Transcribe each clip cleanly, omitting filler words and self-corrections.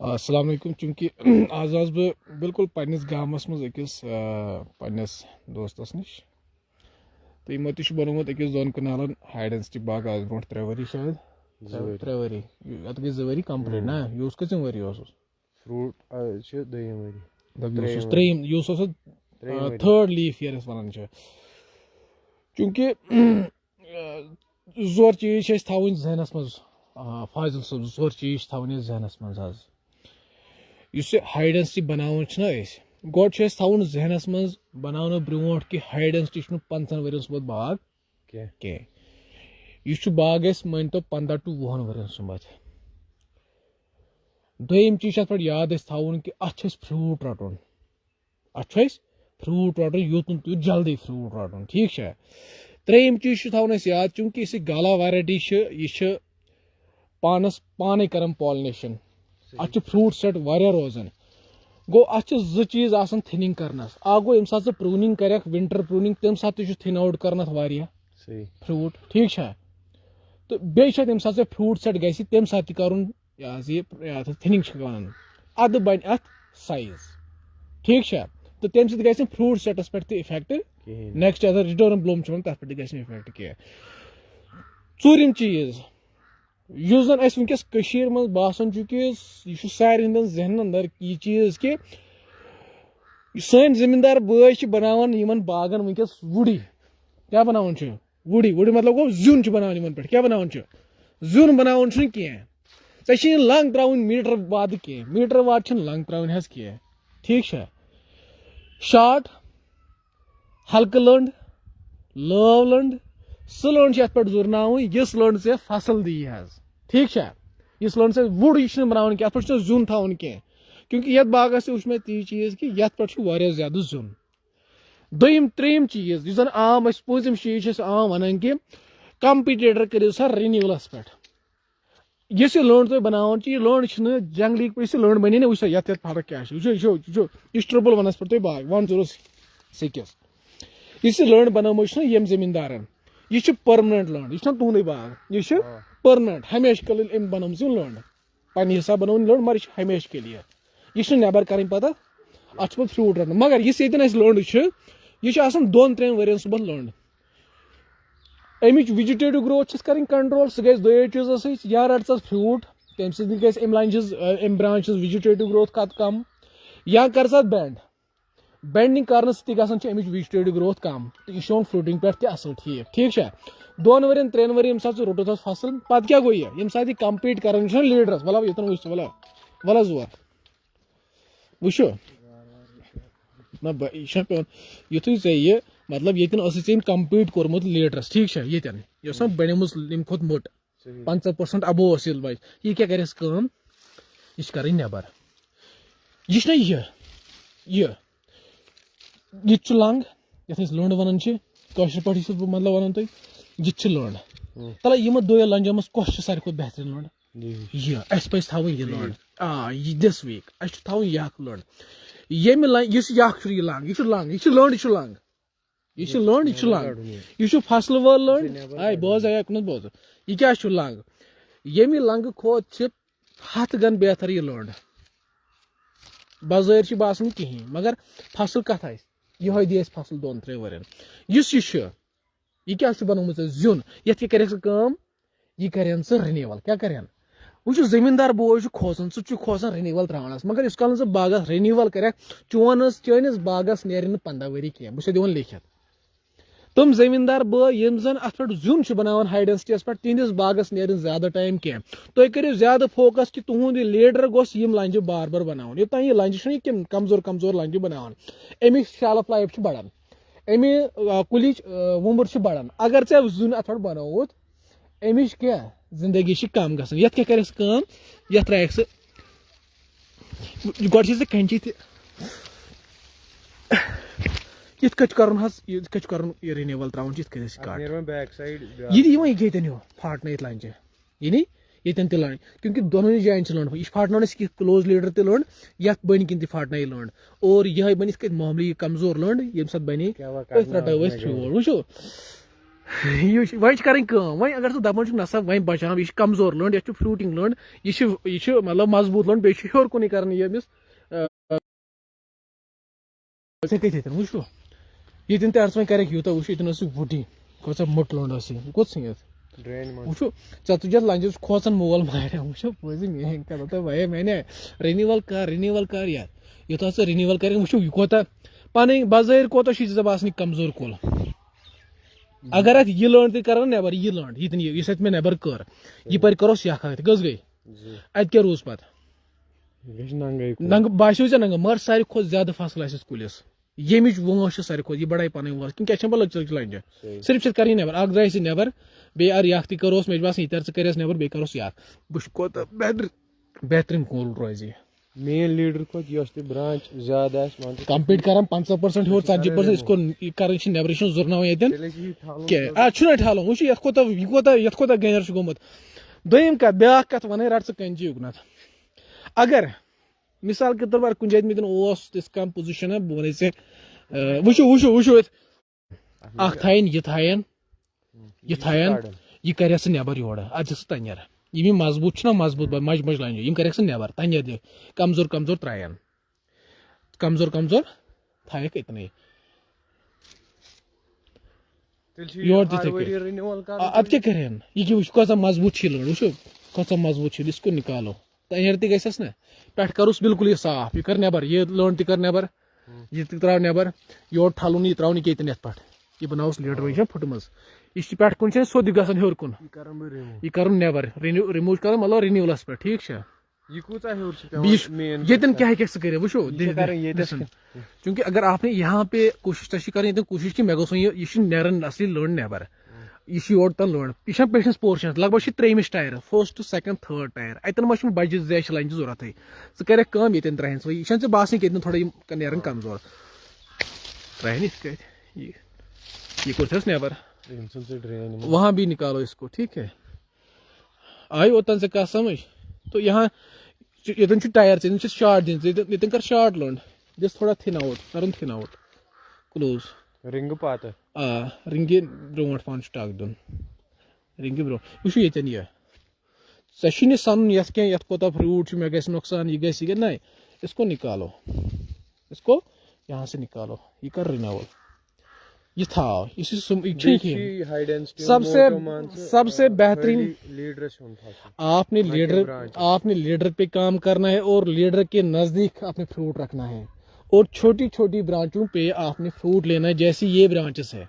अस्सलाम वालेकुम। चूंकि आज आस बह बिल्कुल पन्निस गामस मज अकिस पन्निस दोस्तस निश तो यमो तह बनोमुत अकिस 2 कनालन हाइड डेंसिटी बाग आज ब्रोट 3 वरी शायद 3 वरी अत गई 2 वरी कंप्लीट ना यूस कम वरी फ्रूट दयम वरी त्रेम यूस थर्ड लीफ ईयर वन चूंकि जोर चीज थवन जहनस मज फाजिल सब जोर चीज थवन जहनस मज आज हाई डेंसिटी बनावन गोड थवन जहनस मज बनाने ब्रोट कि हाई डेंसिटी 50 वरियन सुबह बाग कह बाग मान तो 15 to 20 वरियन सुबह दोम चीज पे याद थवन कि अत फ्रूट रटन यूत तुत जल्दी फ्रूट रटन ठीक है। त्रेम चीज थवन याद चूंकि इस गाला वैरायटी यह पानस पाने कर पॉलिनेशन अत फ्रूट सेट वारिया रोजान गो अत चीज आसान थिनिंग करनस आ गो यम सात प्रूनिंग कर विंटर प्रूनिंग तम सात थिन आउट कर फ्रूट ठीक है। तो बे यम सात फ्रूट सेट गि तम सात कर थिनिंग वन अद बन अत साइज ठीक है। तो तम सत फ्रूट सेटस पे effect next other return Bloom तथ पे इफेक्ट कह चूरिम चीज युस जन वनकस मज बासान कि यह सारे हंदन जहन अंदर यह चीज कि सन जमींदार बॉय बनावान बागन वनकस वुडी क्या बनावान वुडी वुडी मतलब गो जुन बनावान पे क्या बनावान जुन बनावान कह चे लंग त्रावन मीटर वाद कह मीटर वाद लंग त्रावन कह ठीक है। शार्ट हल्क लंड लव लंड सह लंड पे जुर्न यस लंड से फसल दी ठीक है। इस लंड से वुड यह बनान क्या पे जुन थवन कह क्योंकि ये बागस वुच मे ती चीज कि ये पे ज्यादा जुन दोम त्रेम चीज जन आम पोजिम चीज आम वन कि कंपिटेटर करो सा रिन्यूअलस पे इस लंड तुम बनान यह लंड जंगली पे लंड बनी ना वो ये फर्क क्या यह ट्रिपल वनस पे बाग 106 इस लंड बनोम यम जमींदारन यह परमानेंट लंड यह तुंद बाग यह परमानेंट हमेशा के लिए बनोम लंड पे हिसाब बनो लंड मगर यह हमेशा के लिए यह नबर कर पता अत पे फ्रूट रटन मगर इस लंड यह 2-3 वरियन सुबह लंड अमिच वेजिटेटिव ग्रोथ कर कंट्रोल सह गई 2 चीजों या रट फ्रूट तम सम लंचज ब्रांचज वेजिटेटिव ग्रोथ कत कम या कर बेंड बेंडिंग कर अमिच वेजिटेटिव ग्रोथ कम तो यह फ्रूटिंग पे असल ठीक ठीक है। 2 वरियन 3 वरियन यम सात रोटो फसल पे क्या गो यम सात कम्पीट कर लीडरस वल ये वल जोर वो ना यह पे युथु ये मतलब ये कम्पीट कोर्मुत लीडरस ठीक है। ये बनेम खुद मोट 50% अबो यह क्या कर यह कर नबर यह लंग ये लंड वन पे मतलब वन तुम यह लंड तला यम 2 लंजो मज कस सारे खुद बेहतरीन लंड यह पे थवन यह लंड दिस वीक थवन यह लंड यम लंग यह लंड यह फसल वल लंड आय बोज बोज यह क्या लंग यम लंग खोत 7 गन बेहतर यह लंड बज़ाहिर बासन कहें मगर फसल कत यह दी फसल 2-3 वरियन यह क्या बनोमुत जुन ये कर यह कर रिन्यूअल क्या कर वो जमींदार बॉय खोसान खोसान रिन्यूअल त्रावनस मगर इस काल बागस रिन्यूअल कर चानिस बागस नेर 15 वरी कह बहुत दिवान लिखित तुम जमींदार बॉय यम जन अत पे जुन बनावान हाई डेंसिटी पे तिंदिस बागस नेर ज्यादा टाइम कह तुम करो ज्यादा फोकस कि तुंद यह लीडर गोस यम लंजो बार बार बनावन योतान यह लंज कमजोर कमजोर लंजो बनावान अमिक शेल्फ लाइफ बढ़ान अमि कुलिच वुमर बढ़ान अगर ऐ जुन अत पे बनोत अमिच क्या जिंदगी कम ग ये क्या कर ये त्रायक सह गोड कंची ये कर रिन्यूअल त्रावन ये फाटन लंच ये ये लंड क्योंकि दोनों जायन लंड यह फाटन क्लोज लीडर त लंड ये बन किन फाटन लंड और यह बन मामूली कमजोर लंड ये सत बने रटो फ्रूट वो वह कर अगर तू दपान नसा वह बचा यह कमजोर लंड यह फ्रूटिंग लंड यह मतलब मजबूत लंड बे हेर कुन कर यमिस वो ये तर्स वह कर यूत वो वुडी कौसा मोट लंड कोत वो तुझे लंज खोचन मोल मारे वो भाई मैंने रिन्यूवल कर यार यूत रिन्यूवल कर वो यह कोता पन बजाय कोता बासन कमजोर कुल अगर अत यह लंड कर नबर यह लंड ये मे नबर कर यह पर करो यख कस गई अत क्या रोज पत नंग बासो ऐ नंग मगर सारे खुद ज्यादा फसल कुलिस यमिच वोश सारे खुद यह बड़ाई पन वोश क्या लच लंज सिर्फ कर नबर अख द्राय नबर बे अर यख तरोस मे बास यह कर नबर बे करोस यख बह बेहतरीन कूल रोज मेन लीडर को ब्रांच ज्यादा कम्पीट कर 50% हो 40% इसको कर नबर जुर्ना क्या ठालो वो ये कोता गैर गोमुत दोम कत ब्या कत वन रट कंजी नत अगर मिसाल के तौर पर कुछ जात तिस कम पोजिशन बह वन वो थायन यह कर नबर योर अत तनर यम मजबूत मजबूत मज मज लाइन यम कर नबर तनर दि कमजोर त्रायन कमजोर थायक इतने योर अत क्या कर यह कौसा मजबूत लड़ वो कौसा मजबूत इसको निकालो तनर तस ना पे करुस बिल्कुल यह साफ यह कर नबर यह लंड कर नबर यह त्राव नबर योर ठालुन यह त्रावन कतन ये यह बनावस लीडर वह फुटम यह पे कुन सोद ग हेर कुन यह कर नबर रिमूव कर मतलब रिन्यूवलस पे ठीक ये क्या सह वो चूंकि अगर आपने यहाँ पे कोशिश कर कोशिश कि मे गो यह नेरन असली लंड नबर यह योर तन लंड यह पेशंस पोर्शन लगभग 3 tyre first second third tier अतन मा बजे जैश लंज जरूरत सह कर ये त्रहन सो यह बासन कि थोड़ा नेरन कमजोर त्रहन ये कुछ नबर वहां भी निकालो इसको ठीक है आई ओतन से कहा समझ तो यहाँ ये टायर से शार्ट दिन कर शार्ट लंड दिस थोड़ा थिन आउट क्लोज रिंग पात रिंग ब्रोट पान टक दुन रिंग ब्रो वो ये चे सन ये क्या कोता फ्रूट मे ग नुकसान यह ना इसको निकालो इसको यहाँ से निकालो ये कर रिन्यूवल ये था सबसे बेहतरीन आपने लीडर पे काम करना है और लीडर के नजदीक आपने फ्रूट रखना है और छोटी छोटी ब्रांचों पे आपने फ्रूट लेना है जैसी ये ब्रांचेस है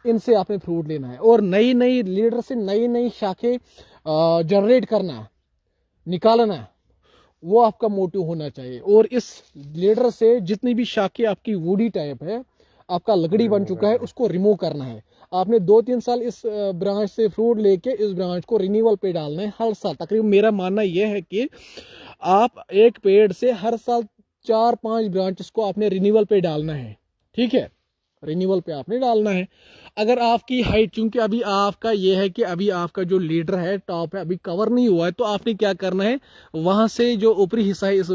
इनसे आपने फ्रूट लेना है और नई लीडर से नई शाखें जनरेट करना निकालना वो आपका मोटिव होना चाहिए और इस लीडर से जितनी भी शाखें आपकी वुडी टाइप है आपका लकड़ी बन चुका है उसको रिमूव करना है आपने 2-3 साल इस ब्रांच से फ्रूट लेके इस ब्रांच को रिन्यूअल पे डालना है हर साल तकरीबन मेरा मानना यह है कि आप एक पेड़ से हर साल 4-5 ब्रांचेस को आपने रिन्यूअल पे डालना है ठीक है रिन्यूअल पे आपने डालना है अगर आपकी हाइट चूंकि अभी आपका ये है कि अभी आपका जो लीडर है टॉप है अभी कवर नहीं हुआ है तो आपने क्या करना है वहां से जो ऊपरी हिस्सा है इस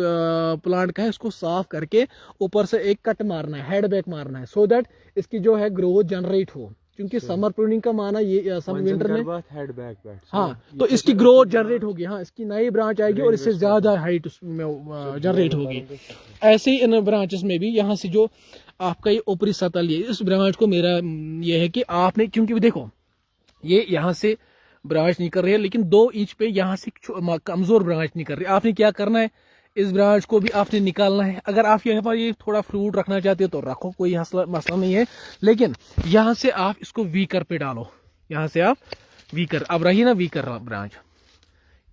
प्लांट का है उसको साफ करके ऊपर से एक कट मारना है हेड बैक मारना है सो दैट इसकी जो है ग्रोथ जनरेट हो क्योंकि समर प्रूनिंग का माना ये विंटर में हेड बैक हाँ तो इसकी ग्रोथ जनरेट होगी हाँ इसकी नई ब्रांच आएगी और इससे ज्यादा हाइट उसमें जनरेट होगी ऐसे ही इन ब्रांचेस में भी यहाँ से जो आपका ये ऊपरी सतह है इस ब्रांच को मेरा ये है कि आपने क्योंकि देखो ये यहाँ से ब्रांच नहीं कर रही है लेकिन 2 इंच पे यहाँ से कमजोर ब्रांच नहीं कर रही आपने क्या करना है इस ब्रांच को भी आपने निकालना है अगर आप यहाँ पर ये थोड़ा फ्रूट रखना चाहते हो तो रखो कोई मसला नहीं है लेकिन यहाँ से आप इसको वीकर पे डालो यहाँ से आप वीकर अब रही ना वीकर ब्रांच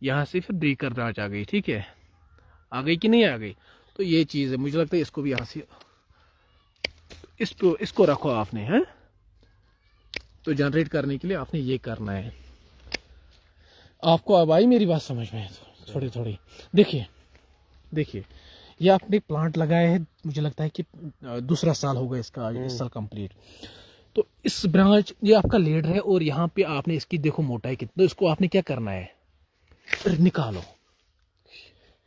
यहाँ से फिर वीकर ब्रांच आ गई ठीक है आ गई कि नहीं आ गई तो ये चीज़ है मुझे लगता है इसको भी यहाँ से इसको रखो आपने है तो जनरेट करने के लिए आपने ये करना है आपको अब आई मेरी बात समझ में थोड़ी थोड़ी देखिए ये आपने प्लांट लगाया है मुझे लगता है कि दूसरा साल होगा इसका इस साल कंप्लीट तो इस ब्रांच ये आपका लीडर है और यहाँ पे आपने इसकी देखो मोटाई कितनी तो इसको आपने क्या करना है निकालो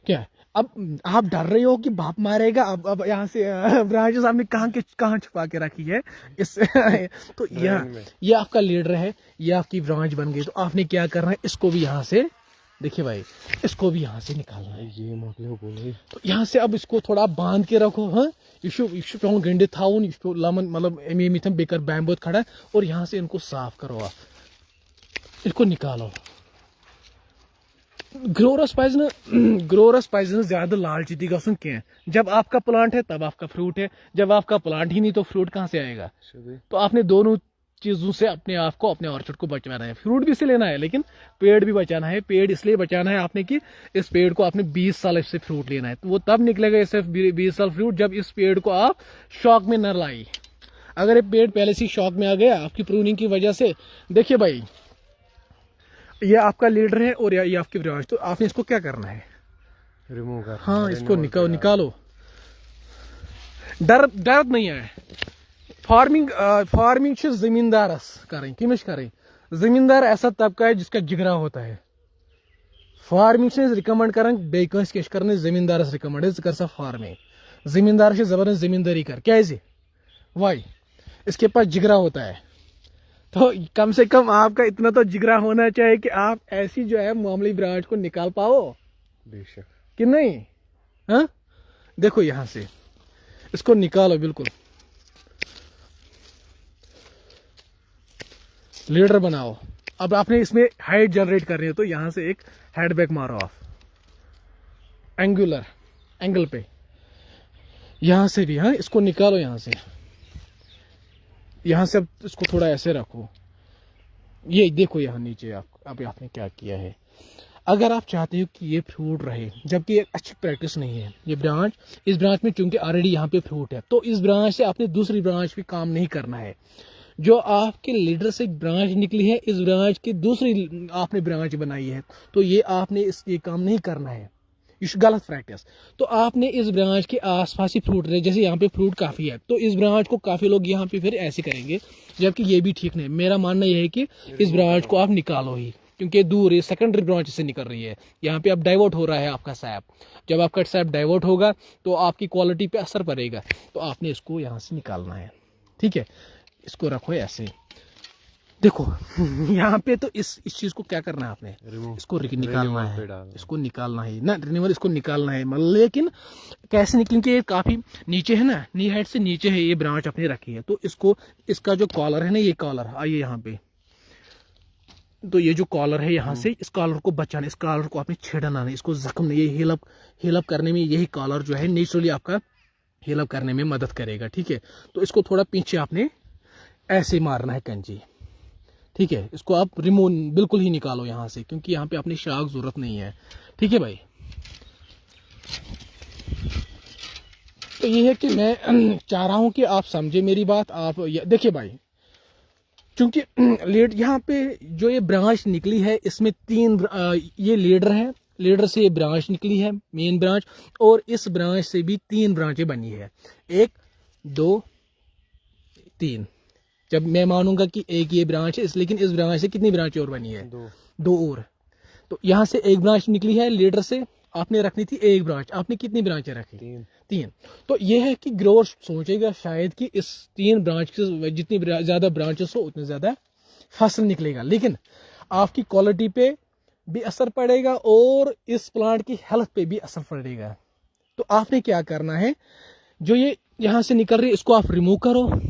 क्या अब आप डर रहे हो कि बाप मारेगा। अब यहाँ से ब्रांचेस आपने कहाँ छुपा के रखी है इस तो यहाँ ये आपका लीडर है, ये आपकी ब्रांच बन गई। तो आपने क्या करना है, इसको भी यहाँ से देखिए भाई, इसको भी यहाँ से निकालना है। ये मकले बोले तो यहाँ से अब इसको थोड़ा बांध के रखो। हाँ, ये पे गंडे थाउन, ये पे लमन मतलब एम बेकर बैम्बोत खड़ा है। और यहाँ से इनको साफ करो, आप इसको निकालो। ग्रोरस पज ज्यादा लालची थी गसन क्या। जब आपका प्लांट है तब आपका फ्रूट है, जब आपका प्लांट ही नहीं तो फ्रूट कहाँ से आएगा। तो आपने दोनों चीजों से अपने आप को, अपने ऑर्चर्ड को बचाना है। फ्रूट भी इससे लेना है लेकिन पेड़ भी बचाना है। पेड़ इसलिए बचाना है आपने कि इस पेड़ को आपने 20 साल इससे फ्रूट लेना है। तो वो तब निकलेगा इससे 20 साल फ्रूट जब इस पेड़ को आप शौक में न लाई। अगर ये पेड़ पहले से शौक में आ गया आपकी प्रूनिंग की वजह से, देखिए भाई ये आपका लीडर है और ये आपकी ब्रांच। तो आपने इसको क्या करना है, रिमूव कर। हाँ इसको निकालो। डर नहीं है। फार्मिंग जमींदारस करें किमिश करें। जमींदार ऐसा तबका है जिसका जिगरा होता है। फार्मिंग से रिकमेंड करें बेकस क्या करने, जमींदारस रिकमेंड कर सा फार्मिंग। जमींदार से जबरदस्त जमींदारी कर क्या वाई इसके पास जिगरा होता है। तो कम से कम आपका इतना तो जिगरा होना चाहिए कि आप ऐसी जो है मामूली ब्रांच को निकाल पाओ। बेशक कि नहीं। हाँ देखो यहां से इसको निकालो बिल्कुल, लीडर बनाओ। अब आपने इसमें हाइट जनरेट करनी है तो यहां से एक हेडबैक मारो आप एंगल पे, यहां से भी। हाँ इसको निकालो यहां से अब इसको थोड़ा ऐसे रखो। ये देखो यहाँ नीचे अब आपने क्या किया है। अगर आप चाहते हो कि ये फ्रूट रहे, जबकि ये अच्छी प्रैक्टिस नहीं है, ये ब्रांच, इस ब्रांच में चूंकि ऑलरेडी यहाँ पे फ्रूट है तो इस ब्रांच से आपने दूसरी ब्रांच पे काम नहीं करना है। जो आपके लीडर से ब्रांच निकली है, इस ब्रांच की दूसरी आपने ब्रांच बनाई है, तो ये आपने ये काम नहीं करना है। ये गलत प्रैक्टिस। तो आपने इस ब्रांच के आसपास ही फ्रूट रहे, जैसे यहाँ पे फ्रूट काफी है तो इस ब्रांच को काफी लोग यहाँ पे फिर ऐसे करेंगे, जबकि ये भी ठीक नहीं। मेरा मानना यह है कि इस ब्रांच को आप निकालो ही, क्योंकि दूर है, सेकेंडरी ब्रांच से निकल रही है। यहाँ पे अब डाइवर्ट हो रहा है आपका सैप। जब आपका सैप डाइवर्ट होगा तो आपकी क्वालिटी पे असर पड़ेगा। तो आपने इसको यहाँ से निकालना है, ठीक है। इसको रखो ऐसे, देखो यहाँ पे तो इस चीज को क्या करना है आपने, इसको निकालना है, इसको निकालना है ना, रिन्यूअल इसको निकालना है। लेकिन कैसे निकलें कि ये काफी नीचे है ना, नी हाइट से नीचे है ये ब्रांच अपनी रखी है। तो इसको, इसका जो कॉलर है ना, ये कॉलर आइए यहाँ पे, तो ये जो कॉलर है यहाँ से इस कॉलर को बचाना, इस कॉलर को आपने छेड़ना नहीं, इसको जख्म नहीं, ये हील अप करने में यही कॉलर जो है नेचुरली आपका हील अप करने में मदद करेगा, ठीक है। तो इसको थोड़ा पीछे आपने ऐसे मारना है कंजी, ठीक है। इसको आप रिमूव बिल्कुल ही निकालो यहाँ से, क्योंकि यहाँ पे अपनी शाख जरूरत नहीं है, ठीक है भाई। तो ये है कि मैं चाह रहा हूं कि आप समझे मेरी बात। आप देखिए भाई, क्योंकि लीड यहाँ पे जो ये ब्रांच निकली है इसमें 3 ये लीडर है, लीडर से ये ब्रांच निकली है मेन ब्रांच, और इस ब्रांच से भी 3 ब्रांचें बनी है, 1 2 3। जब मैं मानूंगा कि एक ये ब्रांच है लेकिन इस ब्रांच से कितनी ब्रांचें और बनी है, 2 और। तो यहाँ से एक ब्रांच निकली है, लीडर से आपने रखनी थी एक ब्रांच, आपने कितनी ब्रांचें रखी, 3। तो ये है कि ग्रोअर सोचेगा शायद कि इस 3 ब्रांच की जितनी ज्यादा ब्रांचेस हो उतनी ज्यादा फसल निकलेगा, लेकिन आपकी क्वालिटी पे भी असर पड़ेगा और इस प्लांट की हेल्थ पे भी असर पड़ेगा। तो आपने क्या करना है, जो ये यहाँ से निकल रही है इसको आप रिमूव करो।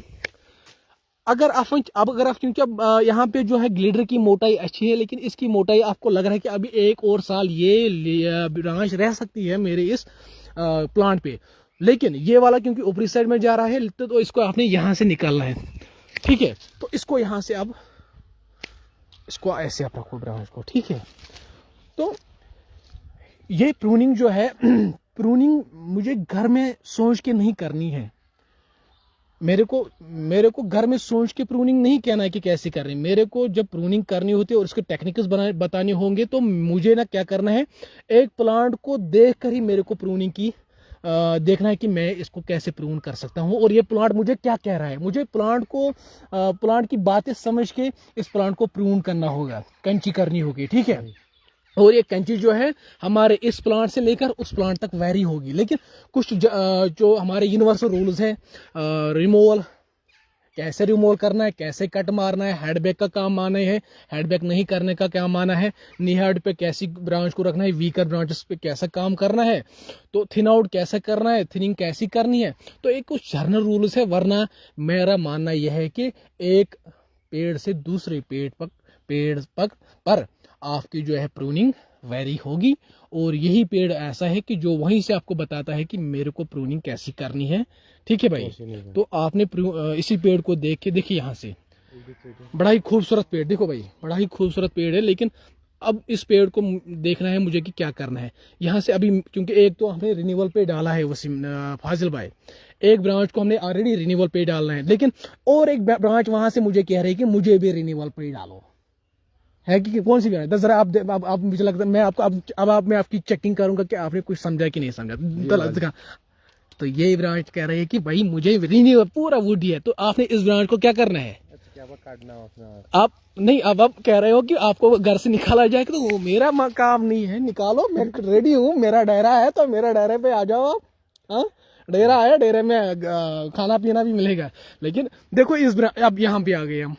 अगर आप क्योंकि अब यहाँ पे जो है ग्लिडर की मोटाई अच्छी है, लेकिन इसकी मोटाई आपको लग रहा है कि अभी 1 और साल ये ब्रांच रह सकती है मेरे इस प्लांट पे, लेकिन ये वाला क्योंकि ऊपरी साइड में जा रहा है तो इसको आपने यहाँ से निकालना है, ठीक है। तो इसको यहाँ से अब इसको ऐसे आप रखो ब्रांच को, ठीक है। तो ये प्रूनिंग जो है प्रूनिंग मुझे घर में सोच के नहीं करनी है। मेरे को घर में सोच के प्रूनिंग नहीं कहना है कि कैसे करनी। मेरे को जब प्रूनिंग करनी होती है और उसके टेक्निक्स बताने होंगे तो मुझे ना क्या करना है, एक प्लांट को देखकर ही मेरे को प्रूनिंग की देखना है कि मैं इसको कैसे प्रून कर सकता हूं और ये प्लांट मुझे क्या कह रहा है। मुझे प्लांट की बातें समझ के इस प्लांट को प्रून करना होगा, कंची करनी होगी, ठीक है। और ये कैंची जो है हमारे इस प्लांट से लेकर उस प्लांट तक वेरी होगी, लेकिन कुछ जो हमारे यूनिवर्सल रूल्स हैं, रिमूवल कैसे रिमूव करना है, कैसे कट मारना है, हेडबैक का काम माना है, हेडबैक नहीं करने का क्या माना है, नी हेड पे कैसी ब्रांच को रखना है, वीकर ब्रांचेस पे कैसा काम करना है, तो थिन आउट कैसे करना है, थिनिंग कैसी करनी है। तो एक कुछ जनरल रूल्स है, वरना मेरा मानना यह है कि एक पेड़ से दूसरे पेड़ पर आपकी जो है प्रूनिंग वेरी होगी, और यही पेड़ ऐसा है कि जो वहीं से आपको बताता है कि मेरे को प्रूनिंग कैसी करनी है। ठीक है भाई, तो आपने इसी पेड़ को देख के देखिए, यहाँ से बड़ा ही खूबसूरत पेड़, देखो भाई बड़ा ही खूबसूरत पेड़ है, लेकिन अब इस पेड़ को देखना है मुझे कि क्या करना है यहाँ से अभी, क्योंकि एक तो हमने रिन्यूअल पे डाला है वसीम फाजिल भाई, एक ब्रांच को हमने ऑलरेडी रिन्यूअल पे डालना है, लेकिन और एक ब्रांच वहां से मुझे कह रही है कि मुझे भी रिन्यूअल पे डालो, है कि कौन सी ब्रांच? जरा आप मुझे लगता है मैं आपको अब मैं आपकी चेकिंग करूंगा कि आपने कुछ समझा कि नहीं समझा। तो ये ब्रांच कह रही है कि भाई मुझे रिन्यूअल पूरा वुडी है, तो आपने इस ब्रांच को क्या करना है? आप नहीं, अब आप कह रहे हो कि आपको घर से निकाला जाए, तो वो मेरा काम नहीं है, निकालो, मैं रेडी हूँ, मेरा डेरा है तो मेरा डेरे पे आ जाओ आप। हाँ, डेरा है, डेरे में खाना पीना भी मिलेगा। लेकिन देखो अब यहाँ पे आ गए हम,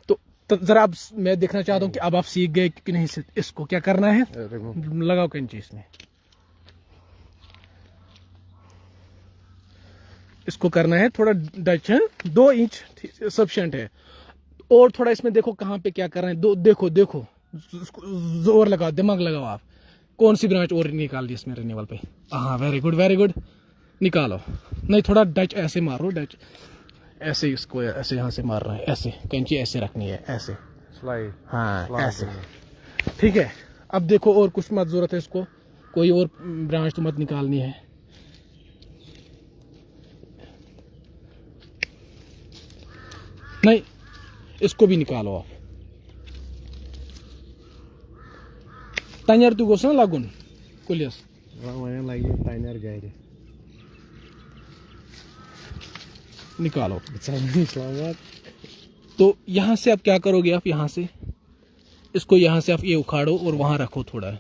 तो जरा अब मैं देखना चाहता हूँ कि अब आप सीख गए कि नहीं, इसको क्या करना है, लगाओ कैंची इसमें, इसको करना है थोड़ा डच है, 2 इंच सफिशिएंट है, और थोड़ा इसमें देखो कहाँ पे क्या कर रहे हैं, देखो जोर लगाओ, दिमाग लगाओ आप, कौन सी ब्रांच और निकाल दी इसमें रिन्यूअल पे। हाँ, वेरी गुड, निकालो, नहीं थोड़ा डच ऐसे मारो, डच ऐसे, इसको ऐसे यहाँ से मार रहा है, ऐसे कैंची ऐसे रखनी है, ऐसे स्लाइड, हाँ ऐसे, ठीक है। अब देखो और कुछ मत जरूरत है इसको, कोई और ब्रांच तो मत निकालनी है, नहीं इसको भी निकालो आप, तैयार तू गोस ना लागून कुलियस निकालो। तो यहाँ से आप क्या करोगे, आप यहाँ से इसको यहाँ से आप ये उखाड़ो और वहां रखो थोड़ा,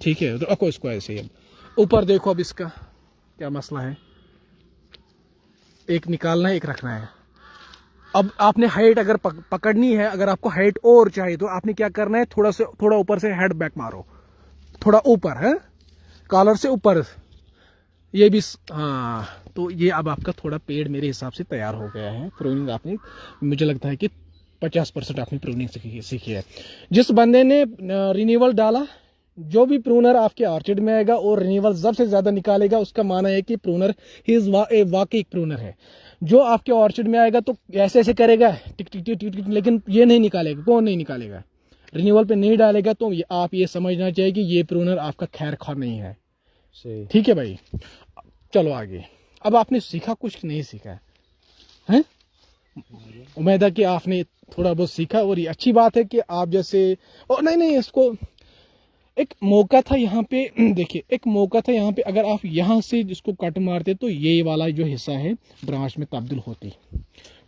ठीक है, तो रखो इसको ऐसे ही। अब ऊपर देखो, अब इसका क्या मसला है, एक निकालना है, एक रखना है। अब आपने हाइट अगर पकड़नी है, अगर आपको हाइट और चाहिए तो आपने क्या करना है, थोड़ा ऊपर से हेड बैक मारो, थोड़ा ऊपर है, कॉलर से ऊपर, ये भी, हाँ। तो ये अब आपका थोड़ा पेड़ मेरे हिसाब से तैयार हो गया है। प्रूनिंग आपने, मुझे लगता है कि 50% आपने प्रूनिंग सीखी है। जिस बंदे ने रिन्यूअल डाला, जो भी प्रूनर आपके ऑर्चिड में आएगा और रिन्यूअल सबसे ज्यादा निकालेगा, उसका माना है कि प्रूनर वाकई एक प्रूनर है। जो आपके ऑर्चिड में आएगा तो ऐसे ऐसे करेगा, टिक टिक टिक टिक, लेकिन ये नहीं निकालेगा। कौन नहीं निकालेगा? रिन्यूअल पे नहीं डालेगा। तो आप ये समझना चाहिए कि ये प्रूनर आपका खैर खा नहीं है। ठीक है भाई, चलो आगे। अब आपने सीखा कुछ नहीं सीखा है? उम्मीद है कि आपने थोड़ा बहुत सीखा, और ये अच्छी बात है कि आप जैसे, और नहीं इसको एक मौका था यहाँ पे, देखिए एक मौका था यहाँ पे, अगर आप यहाँ से जिसको कट मारते तो ये वाला जो हिस्सा है ब्रांच में तब्दील होती।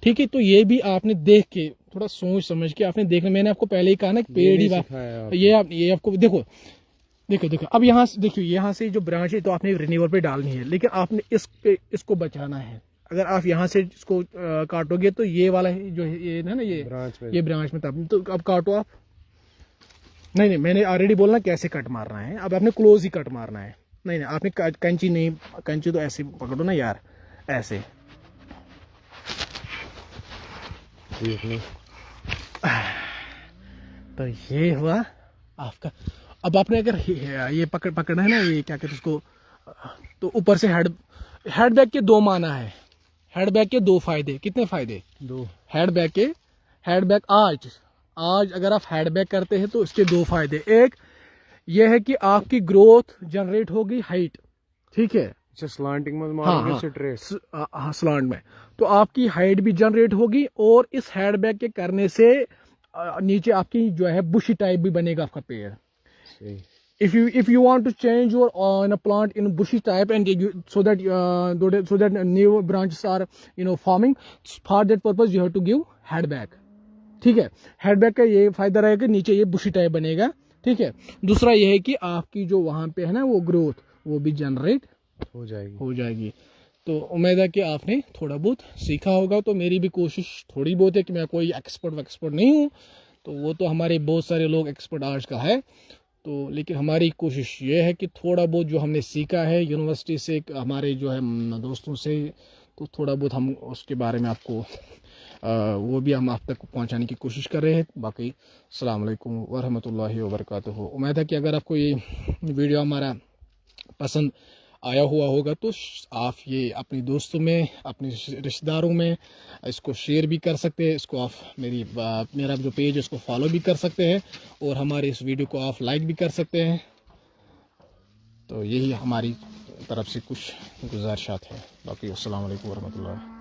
ठीक है, तो ये भी आपने देख के थोड़ा सोच समझ के आपने देखना। मैंने आपको पहले ही कहा ना, पेड़ ही ये आपको देखो। अब यहाँ से देखिए, यहाँ से जो ब्रांच है तो आपने रिन्यूअल पे डालनी है, लेकिन आपने इसको बचाना है। अगर आप यहाँ से इसको काटोगे तो ये वाला जो ये है ना, ये ब्रांच में तब तो अब काटो आप। नहीं मैंने ऑलरेडी बोलना कैसे कट मारना है। अब आपने क्लोज ही कट मारना है। नहीं आपने कैंची नहीं, कैंची तो ऐसे पकड़ो ना यार, ऐसे। तो ये हुआ आपका। अब आपने अगर ये पकड़ना है ना, ये क्या कहते उसको, तो ऊपर से हेड बैग के 2 माना है। हेड बैग के 2 फायदे। कितने फायदे? 2। हेड बैग आज अगर आप हेड बैग करते हैं तो इसके 2 फायदे। एक ये है कि आपकी ग्रोथ जनरेट होगी, हाइट। ठीक है, स्लांटिंग में मारोगे, स्लांट में तो आपकी हाइट भी जनरेट होगी, और इस हेड बैग के करने से नीचे आपकी जो है बुशी टाइप भी बनेगा आपका पेड़। If you want to change your plant in bushy type, and so that new branches are forming, for that purpose you have to give head back. ठीक है। हेडबैग का ये फायदा रहेगा, नीचे ये बुशी टाइप बनेगा, ठीक है। दूसरा ये है कि आपकी जो वहाँ पे है ना वो ग्रोथ वो भी जनरेट हो जाएगी। तो उम्मीद है कि आपने थोड़ा बहुत सीखा होगा। तो मेरी भी कोशिश थोड़ी बहुत है कि मैं कोई एक्सपर्ट नहीं हूँ, तो वो तो हमारे बहुत सारे लोग एक्सपर्ट आज का है, तो लेकिन हमारी कोशिश ये है कि थोड़ा बहुत जो हमने सीखा है यूनिवर्सिटी से, हमारे जो है दोस्तों से, तो थोड़ा बहुत हम उसके बारे में आपको वो भी हम आप तक पहुंचाने की कोशिश कर रहे हैं। बाकी अस्सलाम वालेकुम वरहमतुल्लाहि वबरकातुहू। उम्मीद है कि अगर आपको ये वीडियो हमारा पसंद आया हुआ होगा तो आप ये अपने दोस्तों में, अपने रिश्तेदारों में इसको शेयर भी कर सकते हैं। इसको आप मेरा जो पेज है उसको फॉलो भी कर सकते हैं, और हमारे इस वीडियो को आप लाइक भी कर सकते हैं। तो यही हमारी तरफ से कुछ गुजारिशात है। बाकी अस्सलाम वालेकुम वरहमतुल्लाह।